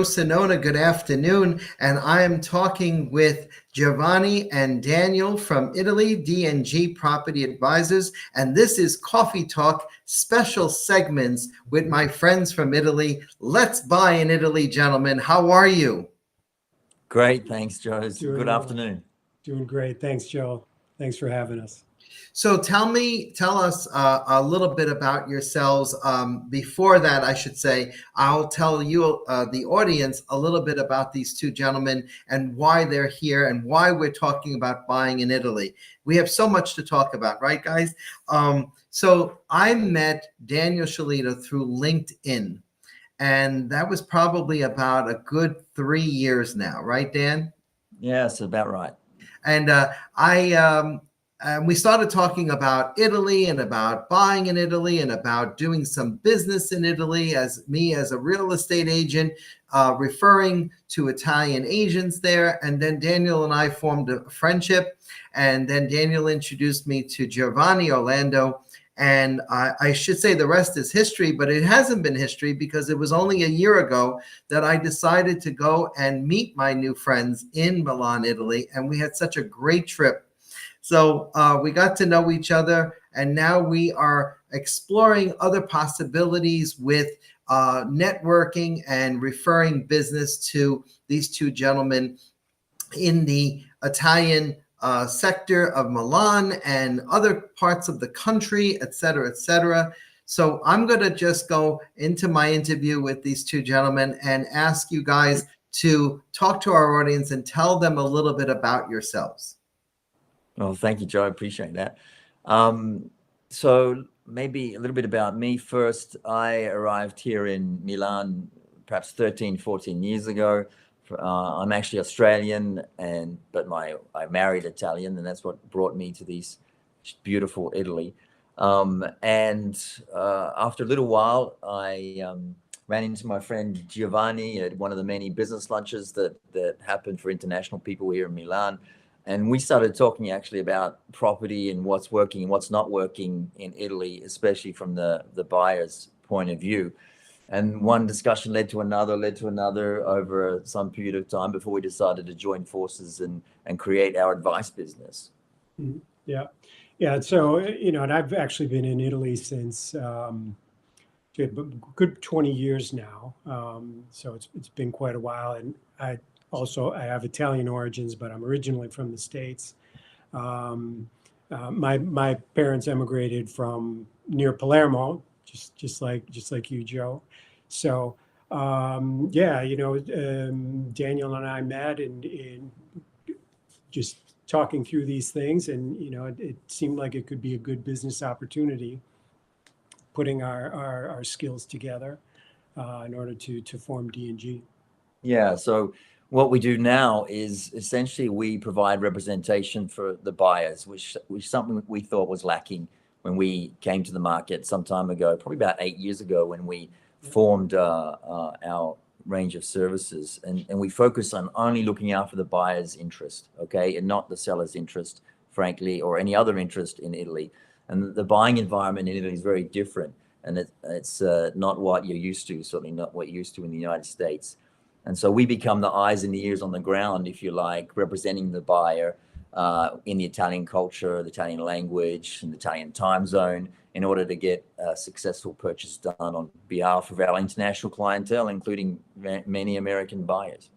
Sonona, good afternoon, and I am talking with Giovanni and Daniel from Italy, D&G Property Advisors, and this is Coffee Talk special segments with my friends from Italy. Let's buy in Italy, gentlemen. How are you? Great, thanks, Joe. Doing Good well. afternoon. Doing great. Thanks, Joe. Thanks for having us. So tell us a little bit about yourselves. Before that, I should say, I'll tell you, the audience, a little bit about these two gentlemen and why they're here and why we're talking about buying in Italy. We have so much to talk about, right, guys? So I met Daniel Shalito through LinkedIn, and that was probably about a good 3 years now, right, Dan? Yes, about right. And we started talking about Italy and about buying in Italy and about doing some business in Italy as a real estate agent, referring to Italian agents there. And then Daniel and I formed a friendship. And then Daniel introduced me to Giovanni Orlando. And I should say the rest is history, but it hasn't been history because it was only a year ago that I decided to go and meet my new friends in Milan, Italy. And we had such a great trip. So we got to know each other, and now we are exploring other possibilities with networking and referring business to these two gentlemen in the Italian sector of Milan and other parts of the country, et cetera, et cetera. So I'm going to just go into my interview with these two gentlemen and ask you guys to talk to our audience and tell them a little bit about yourselves. Well, thank you, Joe. I appreciate that. So maybe a little bit about me first. I arrived here in Milan perhaps 13, 14 years ago. I'm actually Australian, but I married Italian, and that's what brought me to this beautiful Italy. And after a little while, I ran into my friend Giovanni at one of the many business lunches that happened for international people here in Milan. And we started talking actually about property and what's working and what's not working in Italy, especially from the buyer's point of view. And one discussion led to another over some period of time before we decided to join forces and create our advice business. Yeah. So, and I've actually been in Italy since a good 20 years now. So it's been quite a while. And I have Italian origins, but I'm originally from the States. My parents emigrated from near Palermo, just like you, Joe. So Daniel and I met and just talking through these things, and it seemed like it could be a good business opportunity, putting our skills together in order to form D&G. Yeah. So what we do now is essentially we provide representation for the buyers, which something we thought was lacking when we came to the market some time ago, probably about 8 years ago, when we formed our range of services. And we focus on only looking out for the buyer's interest, okay, and not the seller's interest, frankly, or any other interest in Italy. And the buying environment in Italy is very different. And it's not what you're used to, certainly not what you're used to in the United States. And so we become the eyes and ears on the ground, if you like, representing the buyer in the Italian culture, the Italian language, and the Italian time zone, in order to get a successful purchase done on behalf of our international clientele, including many American buyers.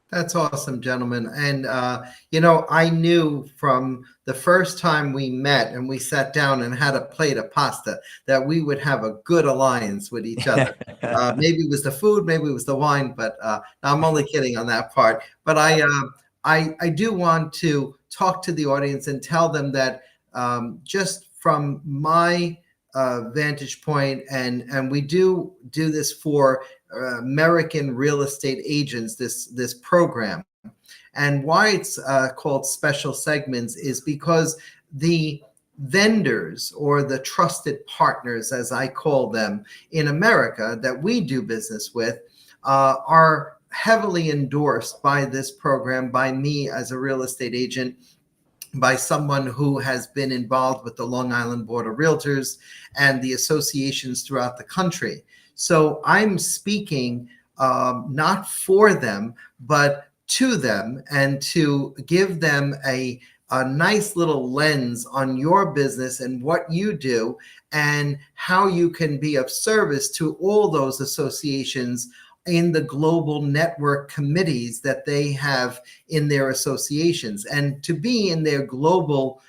That's awesome, gentlemen. And, I knew from the first time we met and we sat down and had a plate of pasta that we would have a good alliance with each other. Maybe it was the food, maybe it was the wine, but I'm only kidding on that part. But I do want to talk to the audience and tell them that just from my vantage point, and we do this for American real estate agents, this program, and why it's called special segments is because the vendors, or the trusted partners as I call them in America, that we do business with are heavily endorsed by this program, by me as a real estate agent, by someone who has been involved with the Long Island Board of Realtors and the associations throughout the country. So I'm speaking not for them, but to them, and to give them a nice little lens on your business and what you do and how you can be of service to all those associations in the global network committees that they have in their associations. And to be in their global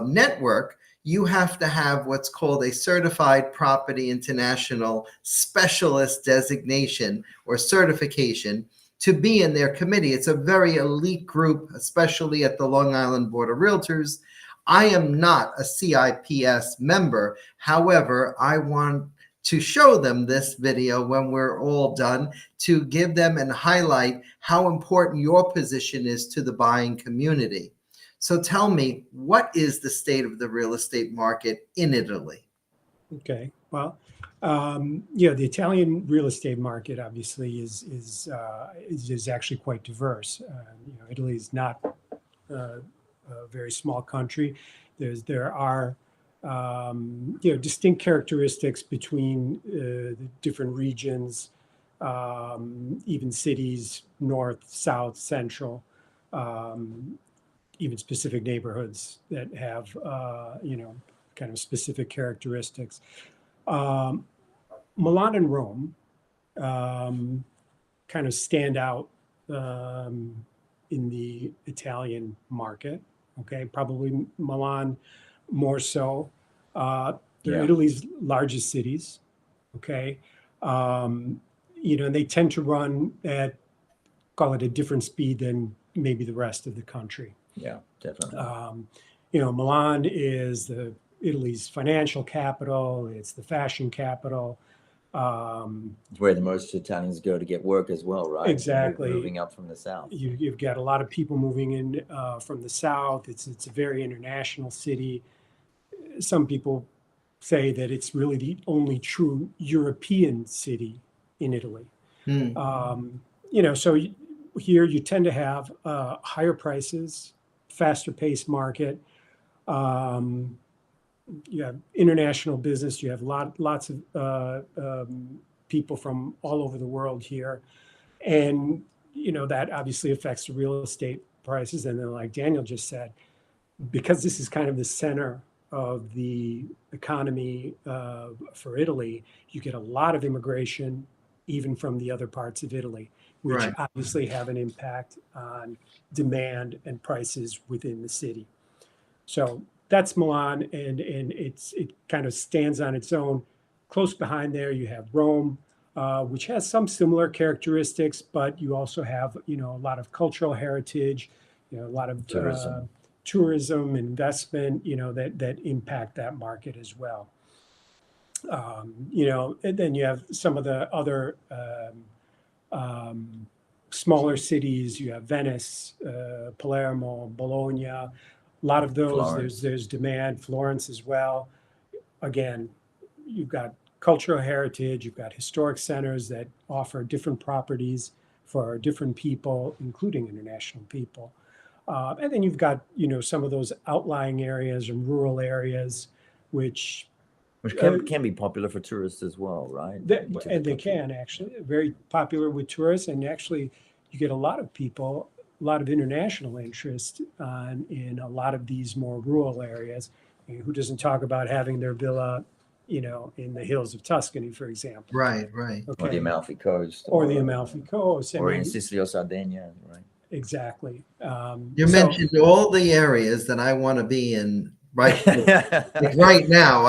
network, you have to have what's called a Certified Property International Specialist designation or certification to be in their committee. It's a very elite group, especially at the Long Island Board of Realtors. I am not a CIPS member. However, I want to show them this video when we're all done to give them and highlight how important your position is to the buying community. So tell me, what is the state of the real estate market in Italy? Okay, well, the Italian real estate market obviously is actually quite diverse. Italy is not a very small country. There are distinct characteristics between the different regions, even cities, north, south, central, even specific neighborhoods that have kind of specific characteristics. Milan and Rome kind of stand out in the Italian market. Okay, probably Milan more so. They're Italy's largest cities. Okay, and they tend to run at, call it, a different speed than maybe the rest of the country. Yeah, definitely. Milan is Italy's financial capital. It's the fashion capital. It's where the most Italians go to get work as well, right? Exactly. Moving up from the south. You've got a lot of people moving in from the south. It's a very international city. Some people say that it's really the only true European city in Italy. So here you tend to have higher prices, faster paced market. You have international business. You have lots of people from all over the world here. And, that obviously affects the real estate prices. And then, like Daniel just said, because this is kind of the center of the economy for Italy, you get a lot of immigration, even from the other parts of Italy, which obviously have an impact on demand and prices within the city. So that's Milan, and it kind of stands on its own. Close behind there, you have Rome, which has some similar characteristics, but you also have a lot of cultural heritage, a lot of tourism, investment, that impact that market as well. And then you have some of the other smaller cities. You have Venice, Palermo, Bologna. A lot of those. Florence. There's demand. Florence as well. Again, you've got cultural heritage. You've got historic centers that offer different properties for different people, including international people. And then you've got some of those outlying areas and rural areas, which can be popular for tourists as well, right? They can actually, very popular with tourists, and actually you get a lot of people, a lot of international interest in a lot of these more rural areas. I mean, who doesn't talk about having their villa, in the hills of Tuscany, for example? Right. Okay. Or the Amalfi Coast. Or the Amalfi Coast. Or in Sicily or Sardinia, right? Exactly. You mentioned all the areas that I want to be in right now.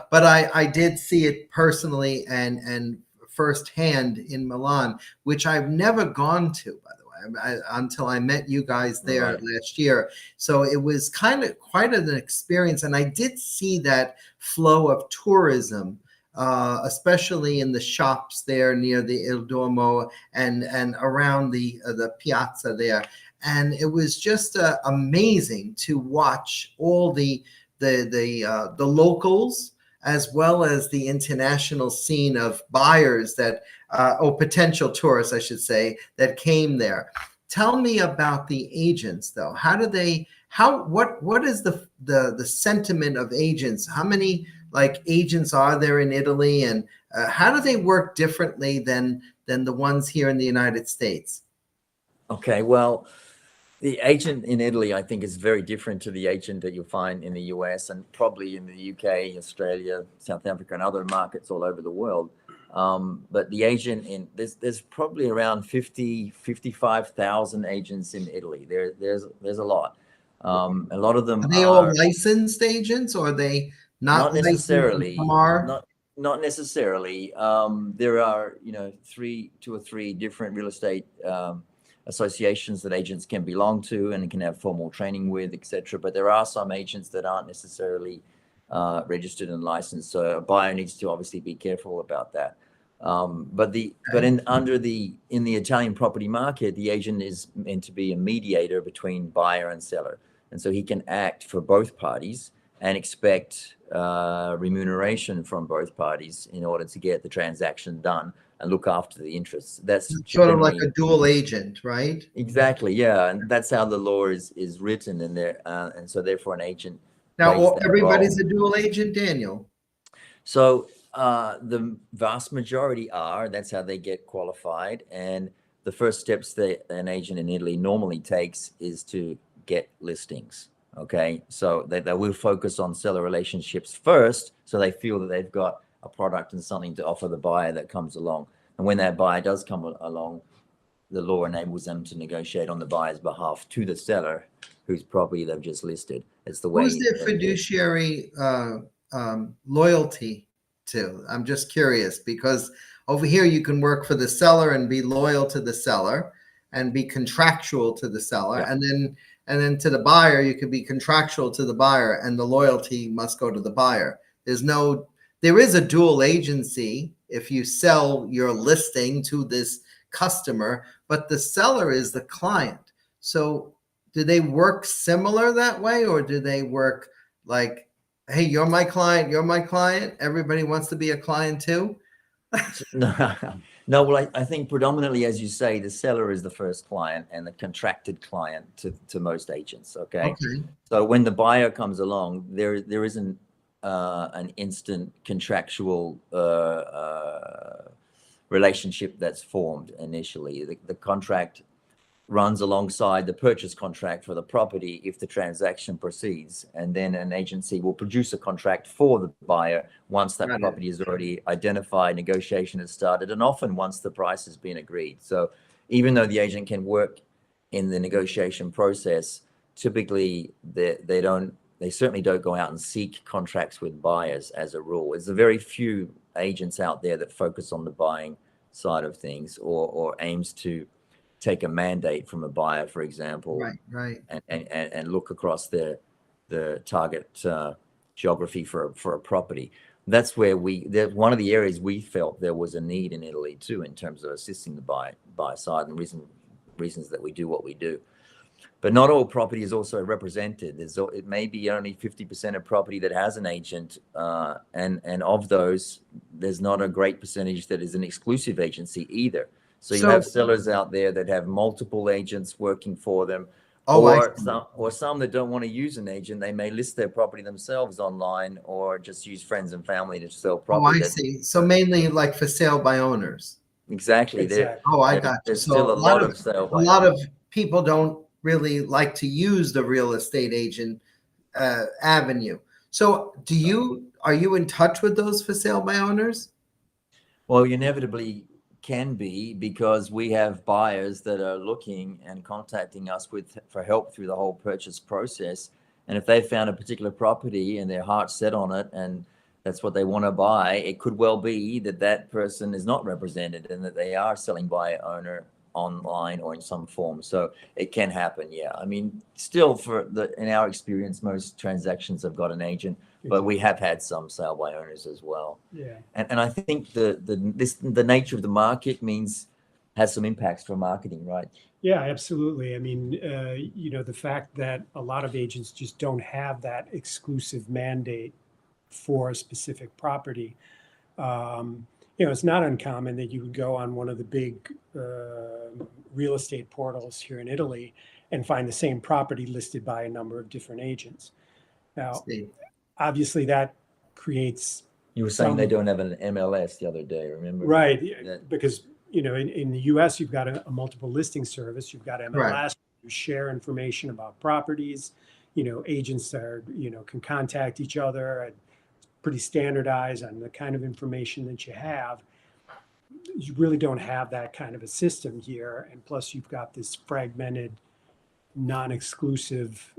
But I did see it personally and firsthand in Milan, which I've never gone to, by the way, until I met you guys there last year. So it was kind of quite an experience, and I did see that flow of tourism, especially in the shops there near the Il Duomo and around the piazza there. And it was just amazing to watch all the locals as well as the international scene of buyers or potential tourists, I should say, that came there. Tell me about the agents, though. What is the sentiment of agents? How many agents are there in Italy, and How do they work differently than the ones here in the United States? Okay, well, the agent in Italy, I think, is very different to the agent that you'll find in the US and probably in the UK, Australia, South Africa, and other markets all over the world. But the agent there's probably around 55,000 agents in Italy. There's a lot. A lot of them Are they all are licensed agents, or are they not not licensed and some necessarily, are? not necessarily. There are, two or three different real estate associations that agents can belong to and can have formal training with, etc. But there are some agents that aren't necessarily registered and licensed. So a buyer needs to obviously be careful about that. But in the Italian property market, the agent is meant to be a mediator between buyer and seller, and so he can act for both parties and expect remuneration from both parties in order to get the transaction done and look after the interests. That's Sort of like generally a dual agent, right? exactly, yeah, and that's how the law is written in there, and so therefore an agent Now, plays that everybody's role. a dual agent, Daniel. So the vast majority are. That's how they get qualified. And the first steps that an agent in Italy normally takes is to get listings. Okay, so they will focus on seller relationships first, so they feel that they've got a product and something to offer the buyer that comes along. And when that buyer does come along, the law enables them to negotiate on the buyer's behalf to the seller whose property they've just listed. It's the Who's way their fiduciary loyalty to? I'm just curious, because over here you can work for the seller and be loyal to the seller and be contractual to the seller, Yeah. and then to the buyer you can be contractual to the buyer, and the loyalty must go to the buyer. There is a dual agency if you sell your listing to this customer, but the seller is the client. So do they work similar that way, or do they work like, hey, you're my client, everybody wants to be a client too? No, no. Well, I think predominantly, as you say, the seller is the first client and the contracted client to most agents. Okay. Okay. So when the buyer comes along, there isn't an instant contractual relationship that's formed initially. The contract runs alongside the purchase contract for the property if the transaction proceeds, and then an agency will produce a contract for the buyer once that property is already identified, negotiation has started, and often once the price has been agreed. So even though the agent can work in the negotiation process, typically they certainly don't go out and seek contracts with buyers as a rule. There's a very few agents out there that focus on the buying side of things or aims to take a mandate from a buyer, for example, Right. and look across the target geography for a property. That's where one of the areas we felt there was a need in Italy too, in terms of assisting the buyer side, and reasons that we do what we do. But not all property is also represented. It may be only 50% of property that has an agent, and of those, there's not a great percentage that is an exclusive agency either. So you have sellers out there that have multiple agents working for them, or some that don't want to use an agent. They may list their property themselves online, or just use friends and family to sell property. I see. So mainly like for sale by owners. Exactly. I got you. There's So still a lot of sale by a lot owners. of people don't really like to use the real estate agent avenue. So are you in touch with those for sale by owners? Well, you inevitably can be, because we have buyers that are looking and contacting us for help through the whole purchase process. And if they found a particular property and their heart's set on it and that's what they want to buy, it could well be that that person is not represented and that they are selling by owner online or in some form. So it can happen. Yeah. I mean, still in our experience, most transactions have got an agent, but we have had some sale by owners as well. Yeah. And I think the nature of the market has some impacts for marketing, right? Yeah, absolutely. I mean, the fact that a lot of agents just don't have that exclusive mandate for a specific property. It's not uncommon that you would go on one of the big real estate portals here in Italy and find the same property listed by a number of different agents. Now, obviously that creates You were saying they some don't have an MLS the other day, remember? right, That, because in the US you've got a multiple listing service, you've got Right. MLS, you share information about properties, agents are can contact each other, and it's pretty standardized on the kind of information that you have. You really don't have that kind of a system here, and plus you've got this fragmented, non-exclusive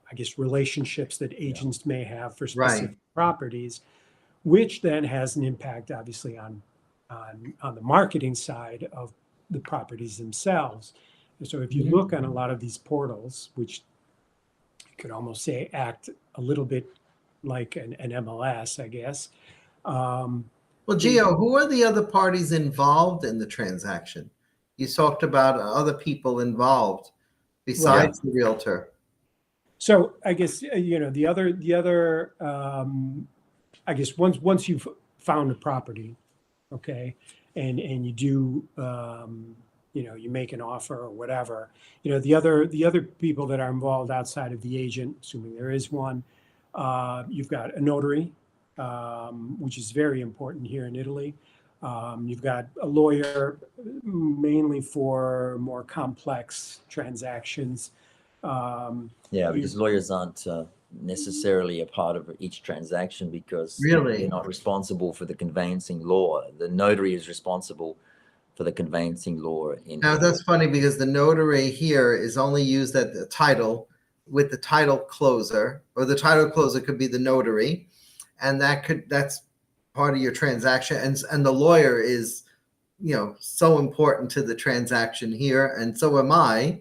I guess relationships that agents may have for specific Right. properties, which then has an impact obviously on the marketing side of the properties themselves. And so if you Mhm. look on a lot of these portals, which you could almost say act a little bit like an MLS, I guess. Well, Gio, who are the other parties involved in the transaction? You talked about other people involved Right. besides the realtor. So I guess the other I guess once you've found a property, okay, and you do you make an offer or whatever, the other people that are involved outside of the agent, assuming there is one, you've got a notary, which is very important here in Italy. You've got a lawyer, mainly for more complex transactions. yeah, You because lawyers aren't necessarily a part of each transaction because they're Really? not responsible for the conveyancing law. The notary is responsible for the conveyancing law in Now Italy. that's funny because the notary here is only used at the title with the title closer, or the title closer could be the notary, and that's part of your transaction. And the lawyer is, so important to the transaction here, and so am I.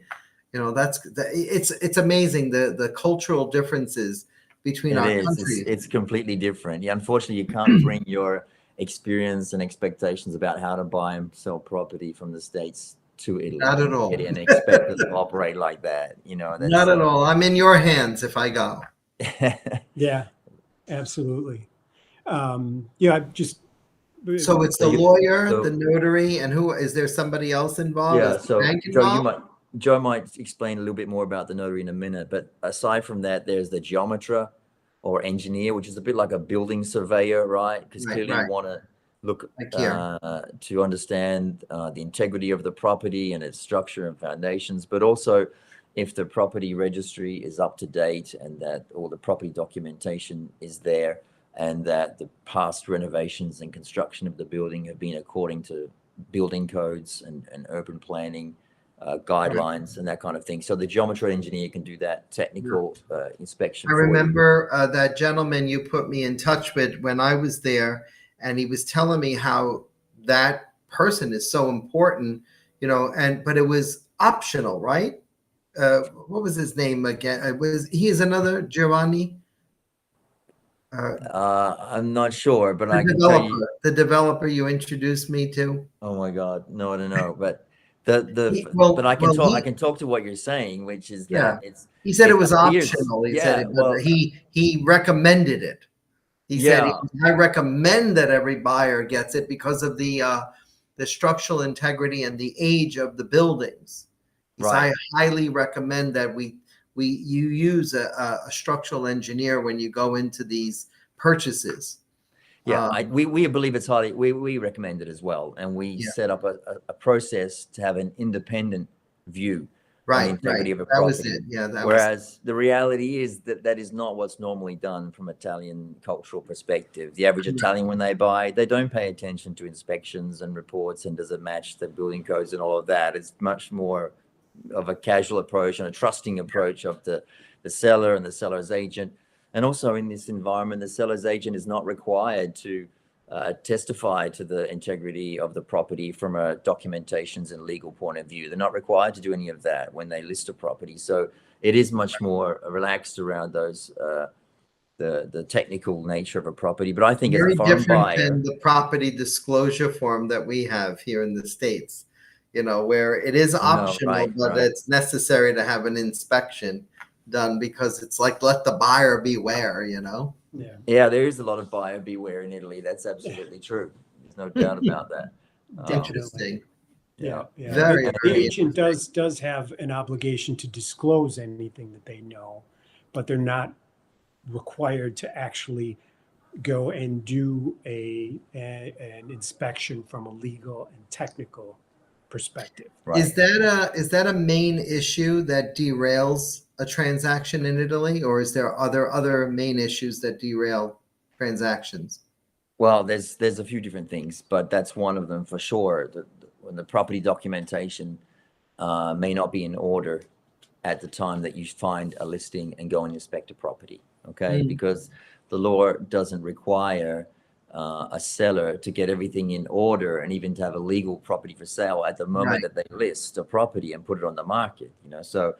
It's amazing the cultural differences between It our is. countries. It's completely different. Yeah, unfortunately, you can't bring your experience and expectations about how to buy and sell property from the States to Italy Not at all. and expect us to operate like that. Not at all. I'm in your hands if I go. Yeah, absolutely. Yeah, I just So it's So the you, lawyer, the so notary, and who is there somebody else involved? yeah, Is the so bank Joe, involved? Joe might explain a little bit more about the notary in a minute, but aside from that, there's the geometer or engineer, which is a bit like a building surveyor, right? Because Right, clearly you right. want to look Like here. to understand the integrity of the property and its structure and foundations, but also if the property registry is up to date and that all the property documentation is there and that the past renovations and construction of the building have been according to building codes and urban planning guidelines and that kind of thing. So the geometry engineer can do that technical inspection I for you. remember that gentleman you put me in touch with when I was there, and he was telling me how that person is so important, but it was optional, right? What was his name again? He is another Giovanni, I'm not sure, but I can tell you. the developer you introduced me to. Oh my God, no, I don't know, but He, but well, I can well, talk. I he can talk to what you're saying, which is yeah, that it's he said it it was appears. optional. He said Yeah, it, but well, he recommended it. He said, yeah, I recommend that every buyer gets it because of the structural integrity and the age of the buildings. He said, right. I highly recommend that you use a structural engineer when you go into these purchases. Yeah, we believe it's highly. We recommend it as well, and we Yeah, set up a process to have an independent view on the right, right. integrity of a That was property. it. Yeah, that was. Whereas the reality is that that is not what's normally done from Italian cultural perspective. The average Italian, when they buy, they don't pay attention to inspections and reports and does it match the building codes and all of that. It's much more of a casual approach and a trusting approach of the seller and the seller's agent. And also in this environment, the seller's agent is not required to testify to the integrity of the property from a documentations and legal point of view. They're not required to do any of that when they list a property. So it is much more relaxed around those the technical nature of a property. But I think as a Very foreign different buyer, than the property disclosure form that we have here in the States, where it is no, optional, right, but right. it's necessary to have an inspection done because it's like, let the buyer beware. Yeah. Yeah, there is a lot of buyer beware in Italy. That's absolutely true. There's no doubt about that. Definitely. Interesting. Yeah, yeah. yeah. Very, The very agent interesting. does have an obligation to disclose anything that they know, but they're not required to actually go and do an inspection from a legal and technical perspective. Right. Is that a main issue that derails a transaction in Italy, or is there other main issues that derail transactions? Well, there's a few different things, but that's one of them for sure. When the property documentation may not be in order at the time that you find a listing and go and inspect a property, okay? Mm. Because the law doesn't require a seller to get everything in order and even to have a legal property for sale at the moment Right. that they list a property and put it on the market, you know? So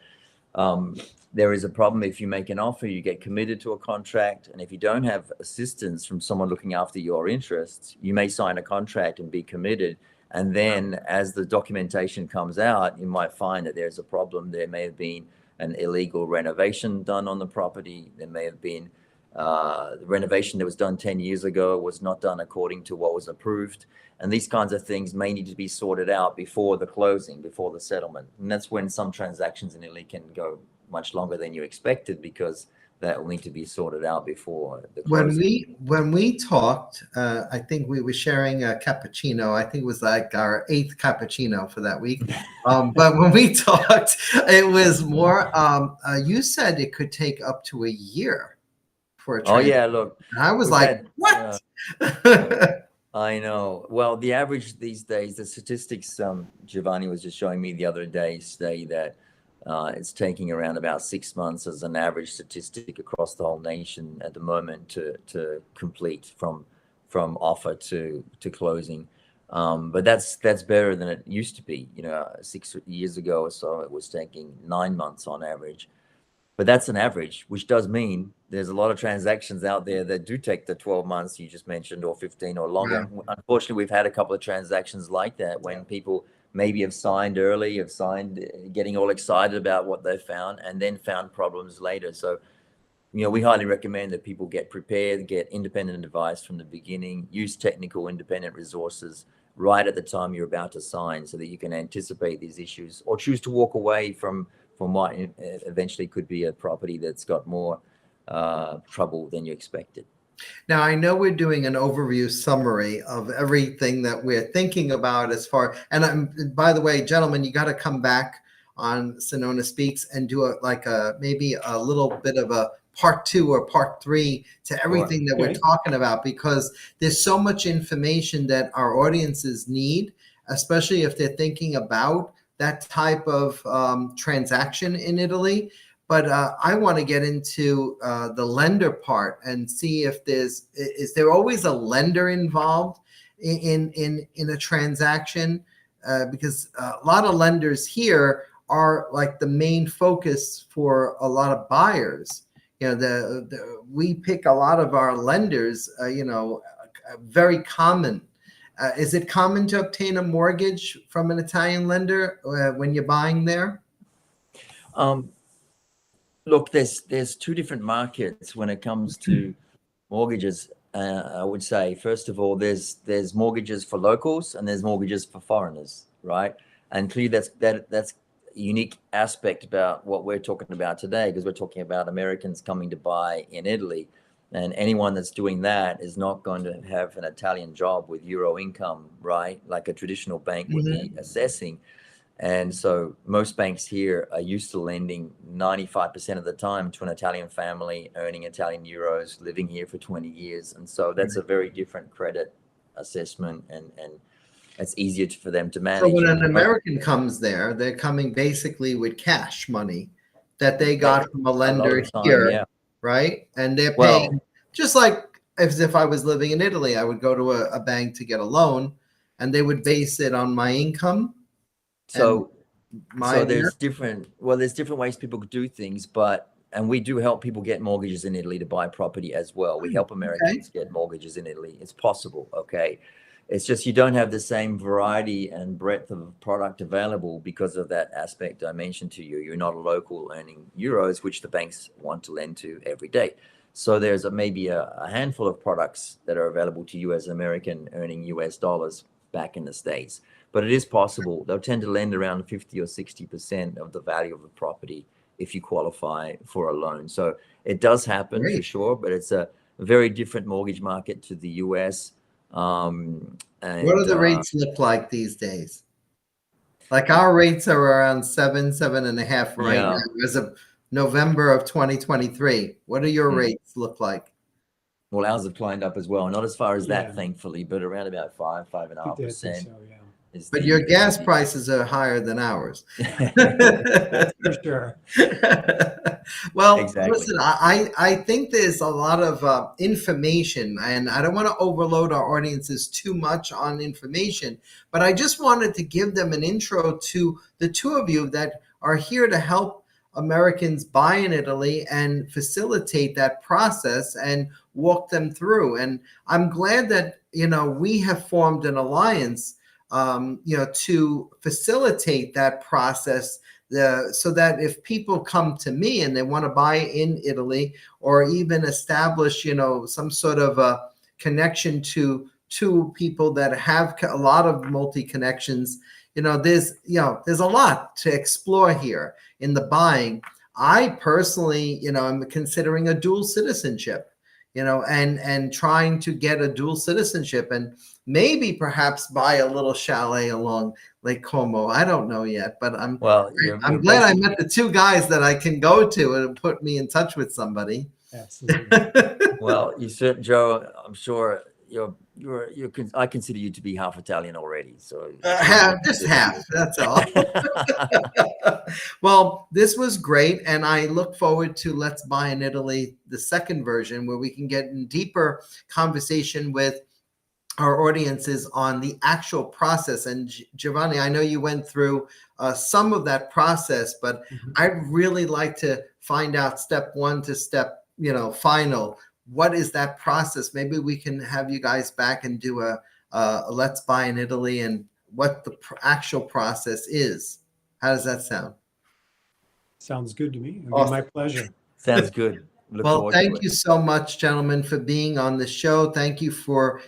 there is a problem if you make an offer, you get committed to a contract, and if you don't have assistance from someone looking after your interests, you may sign a contract and be committed. And then as the documentation comes out, you might find that there's a problem. There may have been an illegal renovation done on the property. There may have been the renovation that was done 10 years ago was not done according to what was approved. And these kinds of things may need to be sorted out before the closing, before the settlement. And that's when some transactions in Italy can go much longer than you expected, because that will need to be sorted out before the closing. When we talked, I think we were sharing a cappuccino. I think it was like our 8th cappuccino for that week. But when we talked, it was more. You said it could take up to a year for a Oh transaction. yeah, look, And I was we've like, had, what? I know. Well, the average these days, the statistics Giovanni was just showing me the other day say that it's taking around about 6 months as an average statistic across the whole nation at the moment to complete from offer to closing. But that's better than it used to be. You know, 6 years ago or so, it was taking 9 months on average. But that's an average, which does mean there's a lot of transactions out there that do take the 12 months you just mentioned, or 15 or longer. Wow. Unfortunately, we've had a couple of transactions like that when people maybe have signed early, have signed getting all excited about what they found, and then found problems later. So, you know, we highly recommend that people get prepared, get independent advice from the beginning, use technical independent resources right at the time you're about to sign, so that you can anticipate these issues or choose to walk away from what eventually could be a property that's got more trouble than you expected. Now, I know we're doing an overview summary of everything that we're thinking about as far, and by the way, gentlemen, you got to come back on Sonona Speaks and do maybe a little bit of a part 2 or part 3 to everything that we're Okay. talking about, because there's so much information that our audiences need, especially if they're thinking about that type of transaction in Italy. But I want to get into the lender part and see if is there always a lender involved in a transaction, because a lot of lenders here are like the main focus for a lot of buyers. You know, we pick a lot of our lenders. Very common. Is it common to obtain a mortgage from an Italian lender when you're buying there? Look, there's two different markets when it comes to mortgages. I would say, first of all, there's mortgages for locals and there's mortgages for foreigners, right? And clearly that's a unique aspect about what we're talking about today, because we're talking about Americans coming to buy in Italy. And anyone that's doing that is not going to have an Italian job with Euro income, right? Like a traditional bank would be assessing. And so most banks here are used to lending 95% of the time to an Italian family earning Italian euros, living here for 20 years. And so that's a very different credit assessment, and it's easier for them to manage. So when an American comes there, they're coming basically with cash money that they got from a lender here, yeah. right? And they're paying just like as if I was living in Italy. I would go to a bank to get a loan, and they would base it on my income. So there's different ways people could do things, and we do help people get mortgages in Italy to buy property as well. We help Americans get mortgages in Italy. It's possible, okay? It's just you don't have the same variety and breadth of product available because of that aspect I mentioned to you. You're not a local earning euros, which the banks want to lend to every day. So there's maybe a handful of products that are available to you as an American earning US dollars back in the States. But it is possible. They'll tend to lend around 50 or 60% of the value of the property if you qualify for a loan. So it does happen for Great. sure, but it's a very different mortgage market to the US. What And do the rates look like these days? Like our rates are around 7.5 right yeah, now as of November of 2023. What do your Mm. rates look like? well, ours have climbed up as well. Not as far as that, Yeah. thankfully, but around about I think 5.5% so, yeah. is But the your is gas the- prices are higher than ours. That's for sure. Well, Exactly. listen, I think there's a lot of information, and I don't want to overload our audiences too much on information, but I just wanted to give them an intro to the two of you that are here to help Americans buy in Italy and facilitate that process and walk them through. And I'm glad that, we have formed an alliance, to facilitate that process, so that if people come to me and they want to buy in Italy, or even establish, some sort of a connection to people that have a lot of multi connections, there's a lot to explore here in the buying. I personally, am considering a dual citizenship, and trying to get a dual citizenship, and maybe perhaps buy a little chalet along Lake Como. I don't know yet, but Well, I'm glad I met the two guys that I can go to and put me in touch with somebody. Absolutely. well, you certain Joe. I'm sure I consider you to be half Italian already. So Just half. That's all. Well, this was great, and I look forward to Let's Buy in Italy, the second version, where we can get in deeper conversation with our audiences on the actual process. And Giovanni, I know you went through some of that process, but I'd really like to find out step one to step, final. What is that process? Maybe we can have you guys back and do a Let's Buy in Italy, and what the actual process is. How does that sound? Sounds good to me. It'll be Awesome. my pleasure. sounds good. Look Well, forward to thank it. you so much, gentlemen, for being on the show. Thank you for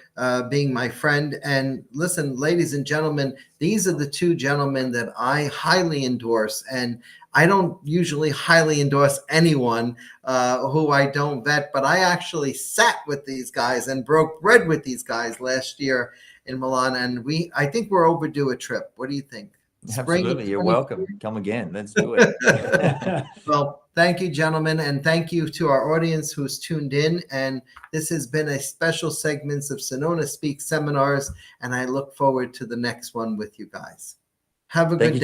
being my friend. And listen, ladies and gentlemen, these are the two gentlemen that I highly endorse. And I don't usually highly endorse anyone who I don't vet, but I actually sat with these guys and broke bread with these guys last year in Milan. And I think we're overdue a trip. What do you think? Absolutely. You're welcome. Come again. Let's do it. Well, thank you, gentlemen, and thank you to our audience who's tuned in. And this has been a special segment of Sonona Speak seminars, and I look forward to the next one with you guys. Have a good day.